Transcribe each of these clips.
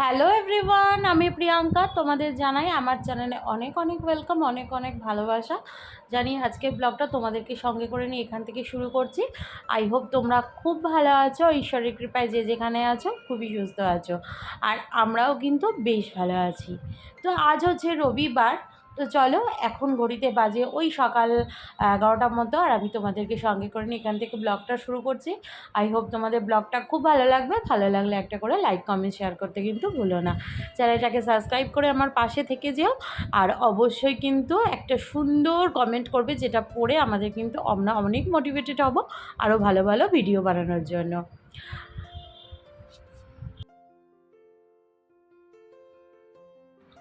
Hello everyone, আমি প্রিয়াঙ্কা। তোমাদের জানাই আমার চ্যানেলে অনেক অনেক ওয়েলকাম, অনেক অনেক ভালোবাসা জানি। আজকের ব্লগটা তোমাদেরকে সঙ্গে করে নিয়ে এখান থেকে শুরু করছি। আই হোপ তোমরা খুব ভালো আছো, ঈশ্বরের কৃপায় যে যেখানে আছো খুবই সুস্থ আছো, আর আমরাও কিন্তু বেশ ভালো আছি। তো আজ হচ্ছে রবিবার। তো চলো, এখন ঘড়িতে বাজে ওই সকাল 11টার মতো, আর আমি তোমাদেরকে সঙ্গে করে নিয়ে এখান থেকে ব্লগটা শুরু করছি। আই হোপ তোমাদের ব্লগটা খুব ভালো লাগবে। ভালো লাগলে একটা করে লাইক কমেন্ট শেয়ার করতে কিন্তু ভুলো না। চ্যানেলটাকে সাবস্ক্রাইব করে আমার পাশে থেকে যেও, আর অবশ্যই কিন্তু একটা সুন্দর কমেন্ট করবে, যেটা পড়ে আমাদের কিন্তু আমরা অনেক মোটিভেটেড হব আরও ভালো ভালো ভিডিও বানানোর জন্য।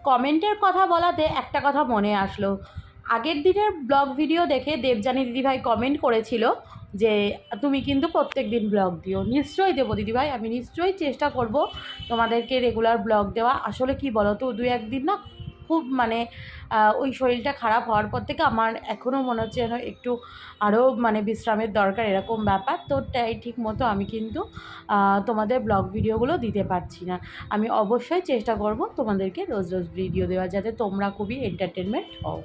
কমেন্টের কথা বলাতে একটা কথা মনে আসলো। আগের দিনের ব্লগ ভিডিও দেখে দেবযানী দিদিভাই কমেন্ট করেছিল যে তুমি কিন্তু প্রত্যেক দিন ব্লগ দিও। নিশ্চয়ই দেবো দিদিভাই, আমি নিশ্চয়ই চেষ্টা করব তোমাদেরকে রেগুলার ব্লগ দেওয়া। আসলে কি বলো তো, দু একদিন না খুব ওই শরীরটা খারাপ হওয়ার পর থেকে আমার এখনও মনে হচ্ছে যেন একটু আরও বিশ্রামের দরকার, এরকম ব্যাপার। তো তাই ঠিক মতো আমি কিন্তু তোমাদের ব্লগ ভিডিওগুলো দিতে পারছি না। আমি অবশ্যই চেষ্টা করব তোমাদেরকে রোজ রোজ ভিডিও দেওয়া, যাতে তোমরা খুবই এন্টারটেনমেন্ট হও।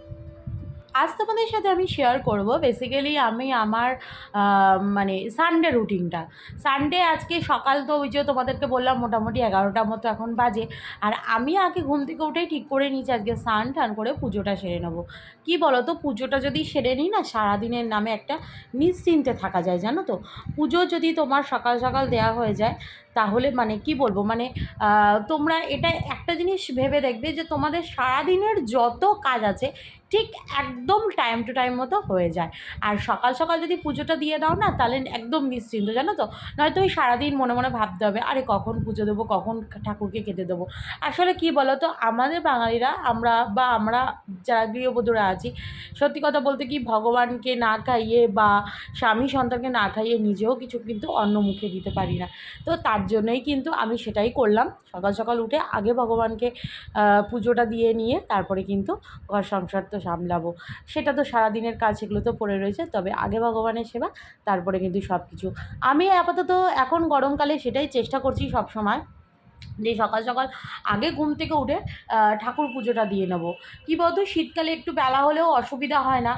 আজ তোমাদের সাথে আমি শেয়ার করব বেসিক্যালি আমি আমার সানডে রুটিনটা। সানডে আজকে সকাল তো ওই যে তোমাদেরকে বললাম মোটামুটি 11টার মতো এখন বাজে, আর আমি আগে ঘুম থেকে উঠেই ঠিক করে নিয়েছি আজকে স্নান টান করে পুজোটা সেরে নেবো। কী বলো তো, পুজোটা যদি সেরে নিই না, সারাদিনের নামে একটা নিশ্চিন্তে থাকা যায়, জানো তো। পুজো যদি তোমার সকাল সকাল দেওয়া হয়ে যায়, তাহলে কি বলবো, তোমরা এটা একটা জিনিস ভেবে দেখবে যে তোমাদের সারাদিনের যত কাজ আছে ঠিক একদম টাইম টু টাইম মতো হয়ে যায়। আর সকাল সকাল যদি পুজোটা দিয়ে দাও না, তাহলে একদম নিশ্চিন্ত, জানো তো। নয়তো ওই সারাদিন মনে মনে ভাবতে হবে, আরে কখন পুজো দেবো, কখন ঠাকুরকে খেতে দেবো। আসলে কি বলো তো, আমাদের বাঙালিরা আমরা যারা গৃহবধূরা আছি, সত্যি কথা বলতে কি, ভগবানকে না খাইয়ে বা স্বামী সন্তানকে না খাইয়ে নিজেও কিছু কিন্তু অন্ন মুখে দিতে পারি না। তো তার জন্যই কিন্তু আমি সেটাই করলাম, সকাল সকাল উঠে আগে ভগবানকে পুজোটা দিয়ে নিয়ে তারপরে কিন্তু ঘর সংসার তো সামলাবো। সেটা তো সারাদিনের কাজ, সেগুলো তো পড়ে রয়েছে। তবে আগে ভগবানের সেবা, তারপরে কিন্তু সব কিছু। আমি আপাতত এখন গরমকালে সেটাই চেষ্টা করছি সব সময়, যে সকাল সকাল আগে ঘুম থেকে উঠে ঠাকুর পুজোটা দিয়ে নেবো। কী বলতো, শীতকালে একটু বেলা হলেও অসুবিধা হয় না,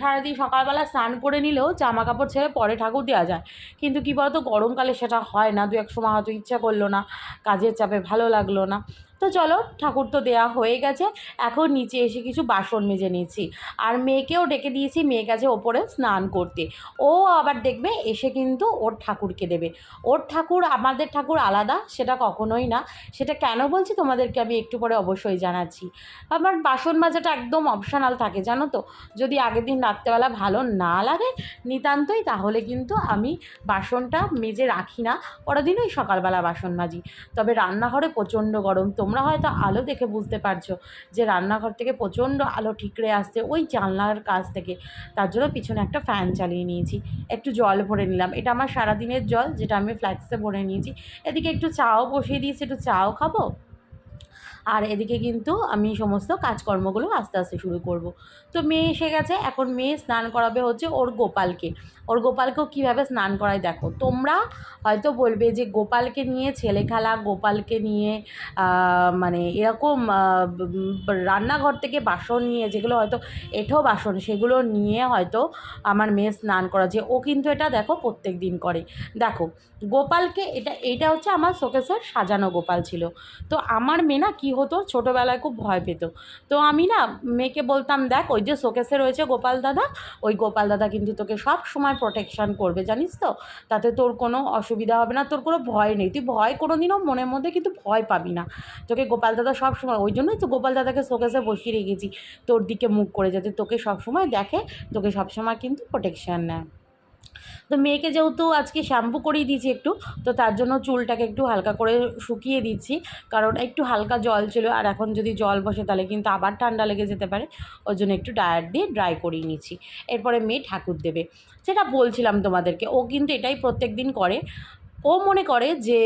সারাদিন সকালবেলা স্নান করে নিলেও জামা কাপড় ছেড়ে পরে ঠাকুর দেওয়া যায়। কিন্তু কী বলতো, গরমকালে সেটা হয় না। দু এক সময় হয়তো ইচ্ছা করলো না, কাজের চাপে ভালো লাগলো না। তো চলো, ঠাকুর তো দেয়া হয়ে গেছে। এখন নিচে এসে কিছু বাসন মেজে নিয়েছি, আর মেয়েকেও ডেকে দিয়েছি, মেয়ে গেছে ওপরে স্নান করতে। ও আবার দেখবে এসে কিন্তু ওর ঠাকুরকে দেবে। ওর ঠাকুর আমাদের ঠাকুর আলাদা, সেটা কখনোই না। সেটা কেন বলছি তোমাদেরকে আমি একটু পরে অবশ্যই জানাচ্ছি। আমার বাসন মাজাটা একদম অপশনাল থাকে, জানো তো। যদি আগের দিন রাত্রেবেলা ভালো না লাগে নিতান্তই, তাহলে কিন্তু আমি বাসনটা মেজে রাখি না, পরের দিন ওই সকালবেলা বাসন মাজি। তবে রান্নাঘরে প্রচণ্ড গরম, তোমরা হয়তো আলো দেখে বুঝতে পারছো যে রান্নাঘর থেকে প্রচণ্ড আলো ঠিকরে আসছে ওই জানলার কাছ থেকে। তার জন্য পিছনে একটা ফ্যান চালিয়ে নিয়েছি, একটু জল ভরে নিলাম। এটা আমার সারাদিনের জল, যেটা আমি ফ্ল্যাক্সে ভরে নিয়েছি। এদিকে একটু চাও বসিয়ে দিয়েছি, একটু চাও খাবো। আর এদিকে কিন্তু আমি সমস্ত কাজকর্মগুলো আস্তে আস্তে শুরু করব। তো মেয়ে এসে গেছে, এখন মেয়ে স্নান করাবে হচ্ছে ওর গোপালকে। ওর গোপালকেও কীভাবে স্নান করায় দেখো। তোমরা হয়তো বলবে যে গোপালকে নিয়ে ছেলে খেলা, গোপালকে নিয়ে এরকম রান্নাঘর থেকে বাসন নিয়ে, যেগুলো হয়তো এঁঠো বাসন, সেগুলো নিয়ে হয়তো আমার মেয়ে স্নান করাচ্ছে। ও কিন্তু এটা দেখো প্রত্যেক দিন করে। দেখো, গোপালকে এইটা হচ্ছে আমার শোকেসের সাজানো গোপাল ছিল। তো আমার মেয়ে না কী হতো, ছোটোবেলায় খুব ভয় পেত। তো আমি না মেয়েকে বলতাম, দেখ ওই যে শোকেসে রয়েছে গোপাল দাদা, ওই গোপাল দাদা কিন্তু তোকে সব সময় প্রোটেকশান করবে, জানিস তো। তাতে তোর কোনো অসুবিধা হবে না, তোর কোনো ভয় নেই, তুই ভয় কোনো দিনও মনের মধ্যে কিন্তু ভয় পাবি না। তোকে গোপাল দাদা সব সময়, ওই জন্যই তো গোপাল দাদাকে শোকেসে বসিয়ে রেখেছি, তোর দিকে মুখ করে, যাতে তোকে সব সময় দেখে, তোকে সব সময় কিন্তু প্রোটেকশান নেয়। তো মেয়েকে যেহেতু আজকে শ্যাম্পু করিয়ে দিয়েছি একটু, তো তার জন্য চুলটাকে একটু হালকা করে শুকিয়ে দিচ্ছি, কারণ একটু হালকা জল ছিল, আর এখন যদি জল বসে তাহলে কিন্তু আবার ঠান্ডা লেগে যেতে পারে। ওই জন্য একটু ড্রায়ার দিয়ে ড্রাই করিয়ে নিচ্ছি। এরপরে মেয়ে ঠাকুর দেবে, যেটা বলছিলাম তোমাদেরকে, ও কিন্তু এটাই প্রত্যেক দিন করে। ও মনে করে যে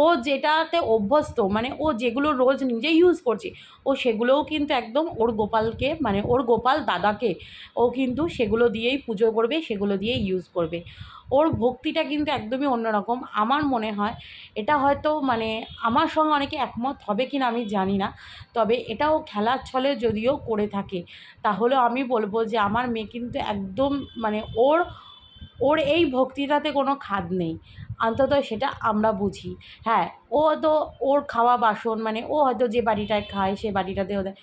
ও যেটাতে অভ্যস্ত, মানে ও যেগুলো রোজ নিজে ইউজ করছে, ও সেগুলোও কিন্তু একদম ওর গোপালকে, মানে ওর গোপাল দাদাকে ও কিন্তু সেগুলো দিয়েই পুজো করবে, সেগুলো দিয়েই ইউজ করবে। ওর ভক্তিটা কিন্তু একদমই অন্যরকম। আমার মনে হয় এটা হয়তো, মানে আমার সঙ্গে অনেকে একমত হবে কি না আমি জানি না, তবে এটাও খেলার ছলে যদিও করে থাকে, তাহলেও আমি বলবো যে আমার মেয়ে কিন্তু একদম, মানে ওর ওর এই ভক্তিটাতে কোনো খাদ নেই, অন্তত সেটা আমরা বুঝি। হ্যাঁ, ও হয়তো ওর খাওয়া বাসন, মানে ও হয়তো যে বাড়িটায় খায় সে বাড়িটাতেও দেয়।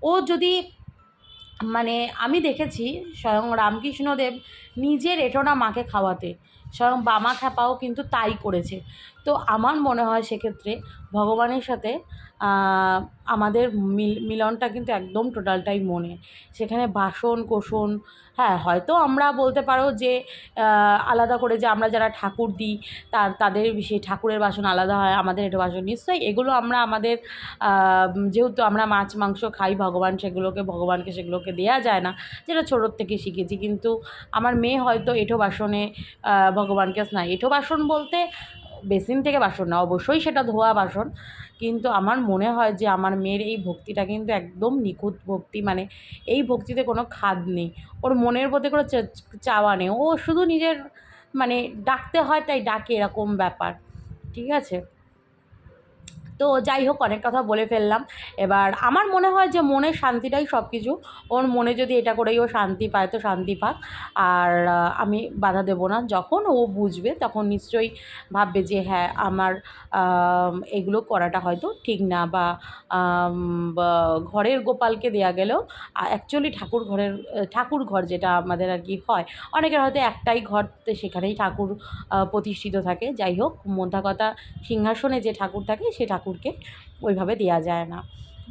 ও যদি, মানে আমি দেখেছি স্বয়ং রামকৃষ্ণদেব নিজের এঁঠোনা মাকে খাওয়াতে, স্বয়ং বামা খ্যাপাও কিন্তু তাই করেছে। তো আমার মনে হয় সেক্ষেত্রে ভগবানের সাথে আমাদের মিলনটা কিন্তু একদম টোটালটাই মনে। সেখানে বাসন কোসন, হ্যাঁ হয়তো আমরা বলতে পারো যে আলাদা করে যে আমরা যারা ঠাকুর দিই তাদের সেই ঠাকুরের বাসন আলাদা হয়, আমাদের এঁঠো বাসন, নিশ্চয়ই এগুলো আমরা আমাদের যেহেতু আমরা মাছ মাংস খাই, ভগবানকে সেগুলোকে দেয়া যায় না, যেটা ছোটোর থেকে শিখেছি। কিন্তু আমার মেয়ে হয়তো এঁঠো বাসনে ভগবানকে এঁঠো বাসন বলতে বেসিন থেকে বাসন না, অবশ্যই সেটা ধোয়া বাসন, কিন্তু আমার মনে হয় যে আমার মেয়ের এই ভক্তিটা কিন্তু একদম নিখুঁত ভক্তি, মানে এই ভক্তিতে কোনো খাদ নেই, ওর মনের প্রতি কোনো চাওয়া নেই, ও শুধু নিজের, মানে ডাকতে হয় তাই ডাকে, এরকম ব্যাপার। ঠিক আছে, তো যাই হোক, অনেক কথা বলে ফেললাম। এবার আমার মনে হয় যে মনের শান্তিটাই সব কিছু। ওর মনে যদি এটা করেই ও শান্তি পায় তো শান্তি পাক। আর আমি বাধা দেবো না। যখন ও বুঝবে তখন নিশ্চয়ই ভাববে যে হ্যাঁ, আমার এগুলো করাটা হয়তো ঠিক না, বা ঘরের গোপালকে দেয়া গেলেও অ্যাকচুয়ালি ঠাকুর ঘর যেটা আমাদের আর কি হয়, অনেকের হয়তো একটাই ঘর, তো সেখানেই ঠাকুর প্রতিষ্ঠিত থাকে। যাই হোক, মোদ্দা কথা, সিংহাসনে যে ঠাকুর থাকে সে ঠাকুরকে ওইভাবে দেয়া যায় না।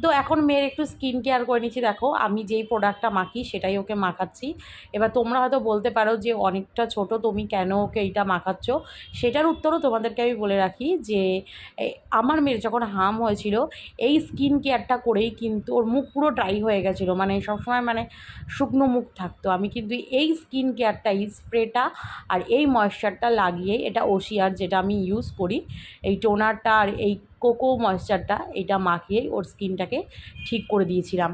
তো এখন মেয়ের একটু স্কিন কেয়ার করে নিচ্ছি। দেখো, আমি যেই প্রোডাক্টটা মাখি সেটাই ওকে মাখাচ্ছি। এবার তোমরা হয়তো বলতে পারো যে অনেকটা ছোট, তুমি কেন ওকে এইটা মাখাচ্ছ? সেটার উত্তরও তোমাদেরকে আমি বলে রাখি যে আমার মেয়ের যখন হাম হয়েছিল এই স্কিন কেয়ারটা করেই কিন্তু ওর মুখ পুরো ড্রাই হয়ে গেছিলো, মানে সবসময় মানে শুকনো মুখ থাকতো। আমি কিন্তু এই স্কিন কেয়ারটা, এই স্প্রেটা আর এই ময়েশ্চারটা লাগিয়ে, এটা ওশিয়ার যেটা আমি ইউজ করি, এই টোনারটা আর এই কোকো ময়েশ্চারটা, এটা মাখিয়েই ওর স্কিনটাকে ঠিক করে দিয়েছিলাম।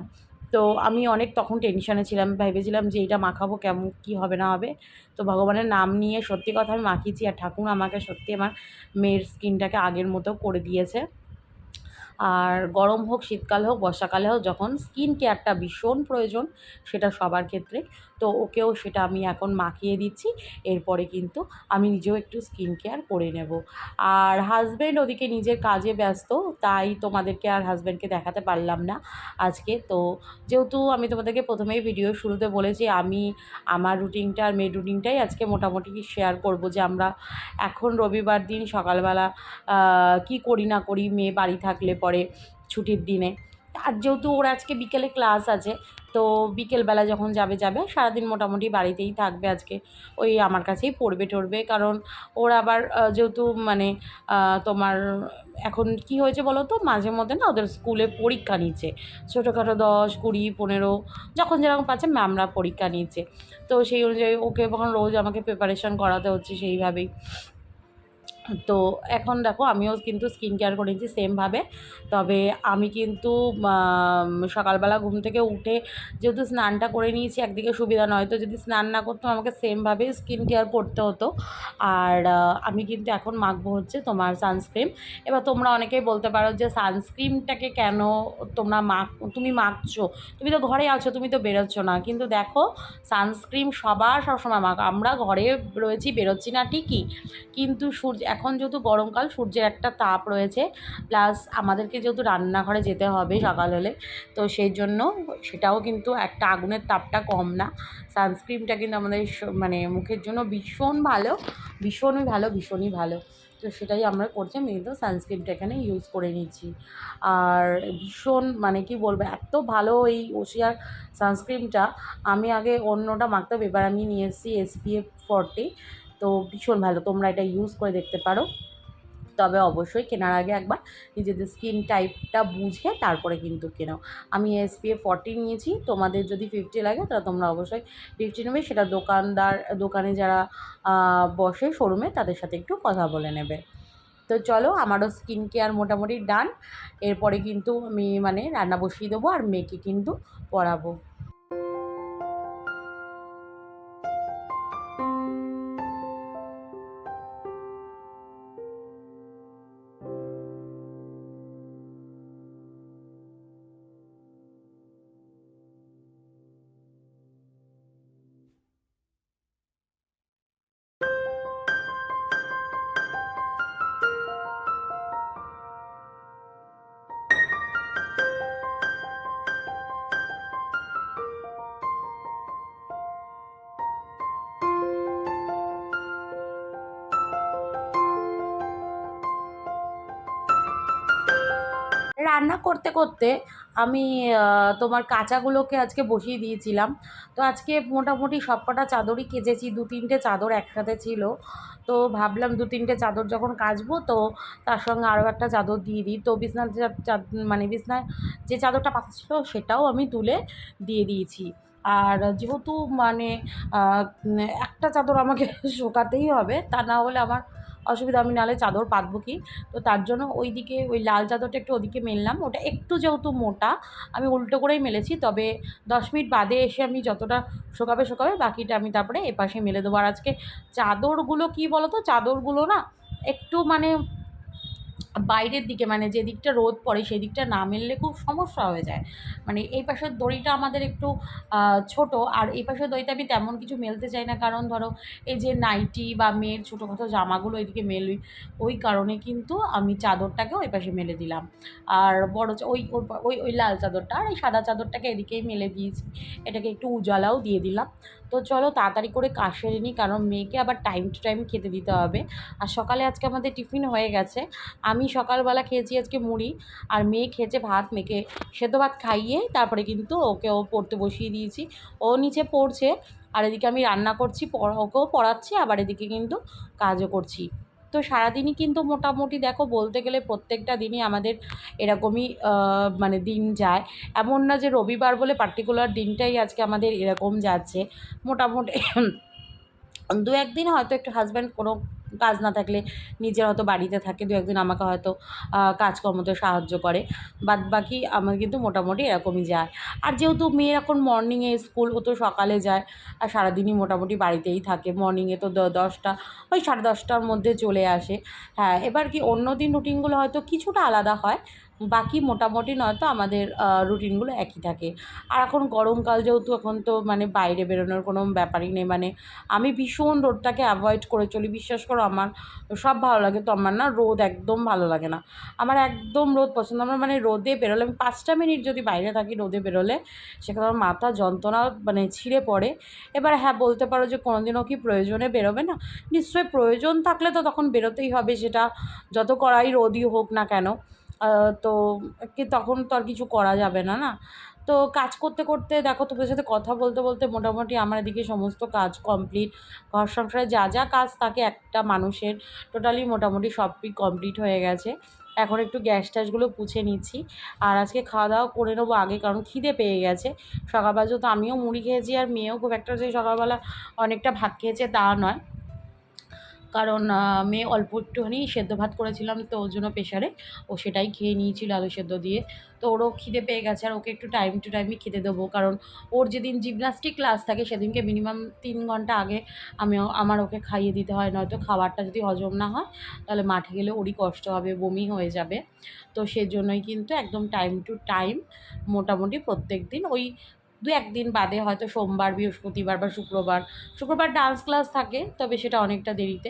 তো আমি অনেক তখন টেনশানে ছিলাম, ভেবেছিলাম যে এইটা মাখাবো কেমন কী হবে না হবে। তো ভগবানের নাম নিয়ে সত্যি কথা আমি মাখিয়েছি, আর ঠাকুর আমাকে সত্যি আমার মেয়ের স্কিনটাকে আগের মতো করে দিয়েছে। আর গরম হোক, শীতকাল হোক, বর্ষাকালে হোক, যখন স্কিন কেয়ারটা ভীষণ প্রয়োজন সেটা সবার ক্ষেত্রে, তো ওকেও সেটা আমি এখন মাখিয়ে দিচ্ছি। এরপরে কিন্তু আমি নিজেও একটু স্কিন কেয়ার করে নেব। আর হাজব্যান্ড ওদিকে নিজের কাজে ব্যস্ত, তাই তোমাদেরকে আর হাজব্যান্ডকে দেখাতে পারলাম না আজকে। তো যেহেতু আমি তোমাদেরকে প্রথমেই ভিডিও শুরুতে বলেছি, আমি আমার রুটিনটা আর মেয়ের রুটিনটাই আজকে মোটামুটি শেয়ার করব, যে আমরা এখন রবিবার দিন সকালবেলা কি করি না করি মেয়ে বাড়ি থাকলে পরে ছুটির দিনে। আর যেহেতু ওর আজকে বিকেলে ক্লাস আছে, তো বিকেলবেলা যখন যাবে সারাদিন মোটামুটি বাড়িতেই থাকবে আজকে, ওই আমার কাছেই পড়বে টড়বে। কারণ ওর আবার যেহেতু মানে তোমার এখন কি হয়েছে বলো তো, মাঝে মধ্যে না ওদের স্কুলে পরীক্ষা নিচ্ছে, ছোটোখাটো 10, 20, 15 যখন যেরকম পাচ্ছে ম্যামরা পরীক্ষা নিচ্ছে। তো সেই অনুযায়ী ওকে এখন রোজ আমাকে প্রিপারেশন করাতে হচ্ছে সেইভাবেই। তো এখন দেখো, আমিও কিন্তু স্কিন কেয়ার করে নিচ্ছি সেমভাবে। তবে আমি কিন্তু সকালবেলা ঘুম থেকে উঠে যেহেতু স্নানটা করে নিয়েছি, একদিকে সুবিধা, নয়তো যদি স্নান না করতাম আমাকে সেমভাবে স্কিন কেয়ার করতে হতো। আর আমি কিন্তু এখন মাখবো হচ্ছে তোমার সানস্ক্রিন। এবার তোমরা অনেকেই বলতে পারো যে সানস্ক্রিনটাকে কেন তুমি মাখছো, তুমি তো ঘরে আছো, তুমি তো বেরোচ্ছ না। কিন্তু দেখো, সানস্ক্রিন সবসময় আমরা ঘরে রয়েছি, বেরোচ্ছি না ঠিকই, কিন্তু এখন যেহেতু গরমকাল, সূর্যের একটা তাপ রয়েছে, প্লাস আমাদেরকে যেহেতু রান্নাঘরে যেতে হবে সকাল হলে, তো সেই জন্য সেটাও কিন্তু একটা আগুনের তাপটা কম না। সানস্ক্রিনটা কিন্তু আমাদের মানে মুখের জন্য ভীষণ ভালো, ভীষণই ভালো, ভীষণই ভালো। তো সেটাই আমরা করছি, আমি কিন্তু সানস্ক্রিনটা এখানে ইউজ করে নিচ্ছি। আর ভীষণ, মানে কি বলবো, এত ভালো এই ওশিয়ার সানস্ক্রিনটা। আমি আগে অন্যটা মাখতাম, এবার আমি নিয়ে এসেছি SPF 40। তো ভীষণ ভালো, তোমরা এটা ইউজ করে দেখতে পারো। তবে অবশ্যই কেনার আগে একবার নিজেদের স্কিন টাইপটা বুঝে তারপরে কিন্তু কেনো। আমি SPF 40 নিয়েছি, তোমাদের যদি 50 লাগে তাহলে তোমরা অবশ্যই 50 নেবে। সেটা দোকানে যারা বসে শোরুমে তাদের সাথে একটু কথা বলে নেবে। তো চলো, আমারও স্কিন কেয়ার মোটামুটি ডান। এরপরে কিন্তু আমি মানে রান্না বসিয়ে দেবো আর মেয়েকে কিন্তু পড়াবো। রান্না করতে করতে আমি তোমার কাঁচাগুলোকে আজকে বসিয়ে দিয়েছিলাম। তো আজকে মোটামুটি সবকটা চাদরই কেচেছি, 2-3টে চাদর একসাথে ছিল। তো ভাবলাম 2-3টে চাদর যখন কাচবো তো তার সঙ্গে আরও একটা চাদর দিয়ে দিই। তো বিছনার মানে বিছনায় যে চাদরটা পাতা ছিল সেটাও আমি তুলে দিয়ে দিয়েছি। আর যেহেতু মানে একটা চাদর আমাকে শোকাতেই হবে, তা না হলে আমার অসুবিধা, আমি নাহলে চাদর পাতবো কি। তো তার জন্য ওই দিকে ওই লাল চাদরটা একটু ওদিকে মেললাম, ওটা একটু যেহেতু মোটা আমি উল্টো করেই মেলেছি। তবে 10 মিনিট বাদে এসে আমি যতটা শোকাবে বাকিটা আমি তারপরে এপাশে মেলে দেবো। আর আজকে চাদরগুলো কী বলো তো, চাদরগুলো না একটু মানে বাইরের দিকে, মানে যে দিকটা রোদ পড়ে সেই দিকটা না মেললে খুব সমস্যা হয়ে যায়। মানে এই পাশের দড়িটা আমাদের একটু ছোট, আর এই পাশের দড়িতে আমি তেমন কিছু মেলতে চাই না, কারণ ধরো এই যে নাইটি বা মেয়ের ছোটোখাটো জামাগুলো এদিকে মেলি, ওই কারণে কিন্তু আমি চাদরটাকেও ওই পাশে মেলে দিলাম। আর বড় ওই ওই ওই লাল চাদরটা আর এই সাদা চাদরটাকে এদিকেই মেলে দিয়েছি, এটাকে একটু উজালাও দিয়ে দিলাম। তো চলো তাড়াতাড়ি করে কাজ সেরে নিই, কারণ মেয়েকে আবার টাইম টু টাইম খেতে দিতে হবে। আর সকালে আজকে আমাদের টিফিন হয়ে গেছে। আমি সকালবেলা খেয়েছি আজকে মুড়ি, আর মেয়ে খেয়েছে ভাত। মেয়েকে সেদ্ধ ভাত খাইয়ে তারপরে কিন্তু ওকে পড়তে বসিয়ে দিয়েছি, ও নিচে পড়ছে। আর এদিকে আমি রান্না করছি, ওকেও পড়াচ্ছি, আবার এদিকে কিন্তু কাজও করছি। তো সারাদিনই কিন্তু মোটামুটি দেখো বলতে গেলে প্রত্যেকটা দিনই আমাদের এরকমই মানে দিন যায়। এমন না যে রবিবার বলে পার্টিকুলার দিনটাই আজকে আমাদের এরকম যাচ্ছে। মোটামুটি 2-1 দিন হয়তো একটু হাজব্যান্ড কোনো কাজ না থাকলে নিজের হয়তো বাড়িতে থাকে, 2-1 দিন আমাকে হয়তো কাজকর্মতে সাহায্য করে। বাদবাকি আমার কিন্তু মোটামুটি এরকমই যায়। আর যেহেতু মেয়ের এখন মর্নিংয়ে স্কুল, ও তো সকালে যায় আর সারাদিনই মোটামুটি বাড়িতেই থাকে। মর্নিংয়ে তো 10টা ওই 10:30টার মধ্যে চলে আসে। হ্যাঁ, এবার কি অন্য দিন রুটিনগুলো হয়তো কিছুটা আলাদা হয়, বাকি মোটামুটি নয়তো আমাদের রুটিনগুলো একই থাকে। আর এখন গরমকাল যেহেতু, এখন তো মানে বাইরে বেরোনোর কোনো ব্যাপারই নেই। মানে আমি ভীষণ রোদটাকে অ্যাভয়েড করে চলি, বিশ্বাস করো। আমার সব ভালো লাগে, তো আমার না রোদ একদম ভালো লাগে না। আমার একদম রোদ পছন্দ। আমার মানে রোদে বেরোলে, আমি 5টা মিনিট যদি বাইরে থাকি রোদে বেরোলে, সেখানে আমার মাথা যন্ত্রণা মানে ছিঁড়ে পড়ে। এবার হ্যাঁ, বলতে পারো যে কোনোদিনও কি প্রয়োজনে বেরোবে না? নিশ্চয়ই প্রয়োজন থাকলে তো তখন বেরোতেই হবে, সেটা যত কড়াই রোদই হোক না কেন। তো কি তখন তো আর কিছু করা যাবে না, না? তো কাজ করতে করতে দেখো, তোমাদের সাথে কথা বলতে বলতে মোটামুটি আমার এদিকে সমস্ত কাজ কমপ্লিট। ঘর সংসারে যা যা কাজ থাকে একটা মানুষের, টোটালি মোটামুটি সবই কমপ্লিট হয়ে গেছে। এখন একটু গ্যাস ট্যাসগুলো পুছে নিচ্ছি, আর আজকে খাওয়া দাওয়া করে নেবো আগে, কারণ খিদে পেয়ে গেছে। সকালবেলা যেহেতু আমিও মুড়ি খেয়েছি আর মেয়েও খুব একটা যে সকালবেলা অনেকটা ভাত খেয়েছে তা নয়, কারণ মেয়ে অল্প একটুখানি সেদ্ধ ভাত করেছিলাম তো ওর জন্য প্রেশারে, ও সেটাই খেয়ে নিয়েছিল আলু সেদ্ধ দিয়ে। তো ওরও খিদে পেয়ে গেছে, আর ওকে একটু টাইম টু টাইমই খেতে দেবো, কারণ ওর যেদিন জিমনাস্টিক ক্লাস থাকে সেদিনকে মিনিমাম 3 ঘন্টা আগে আমার ওকে খাইয়ে দিতে হয়, নয়তো খাবারটা যদি হজম না হয় তাহলে মাঠে গেলে ওরই কষ্ট হবে, বমি হয়ে যাবে। তো সেজন্যই কিন্তু একদম টাইম টু টাইম মোটামুটি প্রত্যেক দিন ওই 2-1 দিন বাদে, হয়তো সোমবার, বৃহস্পতিবার বা শুক্রবার, শুক্রবার ডান্স ক্লাস থাকে, তবে সেটা অনেকটা দেরিতে।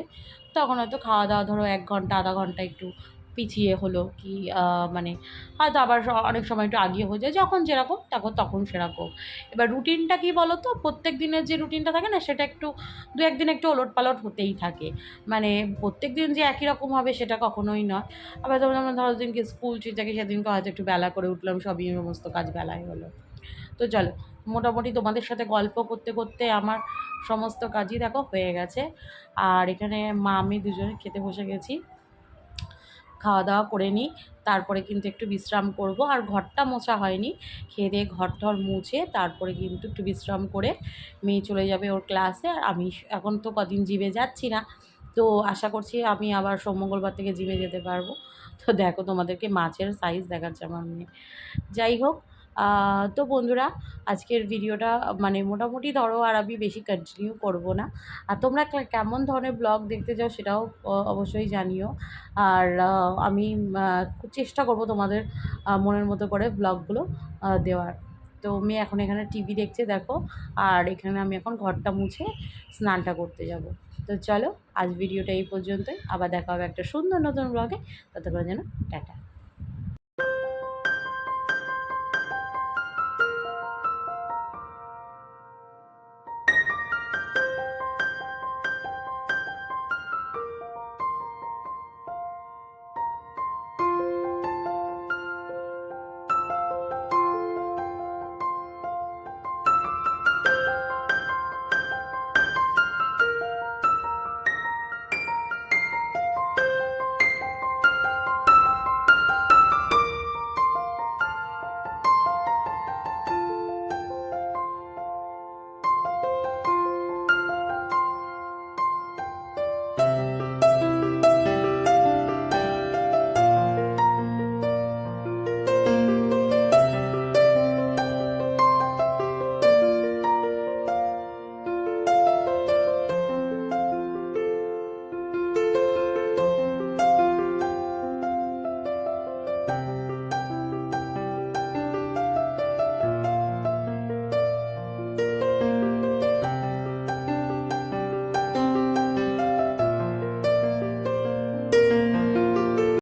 তখন হয়তো খাওয়া দাওয়া ধরো 1 ঘন্টা আধা ঘন্টা একটু পিছিয়ে হলো কি, মানে হয়তো আবার অনেক সময় একটু আগিয়ে হয়ে যায়, যখন যেরকম তখন সেরকম। এবার রুটিনটা কী বলো তো, প্রত্যেক দিনের যে রুটিনটা থাকে না, সেটা একটু 2-1 দিন একটু ওলটপালট হতেই থাকে। মানে প্রত্যেক দিন যে একই রকম হবে সেটা কখনোই নয়। আবার যেমন ধরো দিনকে স্কুল ছুটি থাকে সেদিনকে হয়তো একটু বেলা করে উঠলাম, সবই সমস্ত কাজ বেলায় হলো। তো চলো, মোটামুটি তোমাদের সাথে গল্প করতে করতে আমার সমস্ত কাজই দেখো হয়ে গেছে। আর এখানে মা আমি দুজনে খেতে বসে গেছি, খাওয়া দাওয়া করে নিই, তারপরে কিন্তু একটু বিশ্রাম করব। আর ঘরটা মোছা হয়নি, খেয়ে দিয়ে ঘর টর মুছে তারপরে কিন্তু একটু বিশ্রাম করে মেয়ে চলে যাবে ওর ক্লাসে। আর আমি এখন তো কদিন জিমে যাচ্ছি না, তো আশা করছি আমি আবার সোম মঙ্গলবার থেকে জিমে যেতে পারবো। তো দেখো তোমাদেরকে মাছের সাইজ দেখাচ্ছে আমার মেয়ে। যাই হোক, তো বন্ধুরা, আজকের ভিডিওটা মানে মোটামুটি ধরো আর আমি বেশি কন্টিনিউ করব না। আর তোমরা কেমন ধরনের ব্লগ দেখতে চাও সেটাও অবশ্যই জানিও। আর আমি চেষ্টা করব তোমাদের মনের মতো করে ব্লগগুলো দেওয়ার। তো মেয়ে এখন এখানে টিভি দেখছে দেখো, আর এখানে আমি এখন ঘরটা মুছে স্নানটা করতে যাব। তো চলো, আজ ভিডিওটা এই পর্যন্তই। আবার দেখা হবে একটা সুন্দর নতুন ব্লগে। ততক্ষণ যেন টাটা।